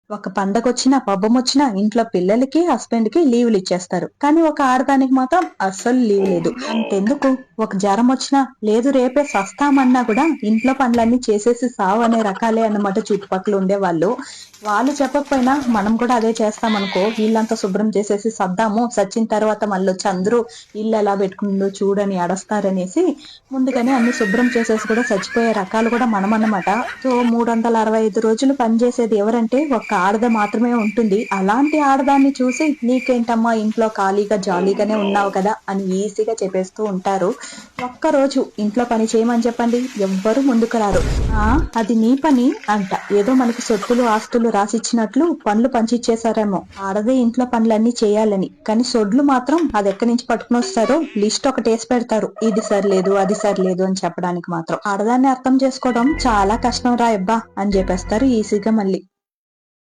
ఒక పండగొచ్చినా, పబ్బమొచ్చినా ఇంట్లో పిల్లలకి, హస్బెండ్‌కి లీవులు ఇచ్చేస్తారు. కానీ ఒక ఆడదానికి మాత్రం అస్సలు లీవ్ లేదు. అంతెందుకు ఒక జ్వరమొచ్చినా, లేదు రేపే సస్తామన్నా కూడా ఇంట్లో పనులన్నీ చేసేసి సావు అనే రకాలే అన్నమాట చుట్టుపక్కల ఉండేవాళ్ళు. వాళ్ళు చెప్పకపోయినా మనం కూడా అదే చేస్తామనుకో, ఇల్లంతా శుభ్రం చేసేసి సద్దాము, సచ్చిన తర్వాత మళ్ళొచ్చి అందరూ ఇల్లు ఎలా పెట్టుకుందో చూడని అడస్తారనేసి ముందుగానే అన్ని శుభ్రం చేసేసి కూడా చచ్చిపోయే రకాలు కూడా మనమన్నమాట. సో 365 రోజులు పనిచేసేది ఎవరంటే ఒక్క ఆడద మాత్రమే ఉంటుంది. అలాంటి ఆడదాన్ని చూసి నీకేంటమ్మా ఇంట్లో ఖాళీగా జాలీగానే ఉన్నావు కదా అని ఈజీగా చెప్పేస్తూ ఉంటారు. ఒక్కరోజు ఇంట్లో పని చేయమని చెప్పండి, ఎవ్వరు ముందుకు రారు. ఆ అది నీ పని అంట. ఏదో మనకి సొత్తులు ఆస్తులు రాసిచ్చినట్లు పనులు పంచిచ్చేసారేమో ఆడదే ఇంట్లో పనులన్నీ చేయాలని. కానీ సొడ్లు మాత్రం అది ఎక్కడి నుంచి పట్టుకుని వస్తారో లిస్ట్ ఒకటి వేసి పెడతారు. ఇది సరిలేదు అది సరిలేదు అని చెప్పడానికి మాత్రం. ఆడదాన్ని అర్థం చేసుకోవడం చాలా కష్టం రా అబ్బా అని చెప్పేస్తారు ఈజీగా మళ్ళీ.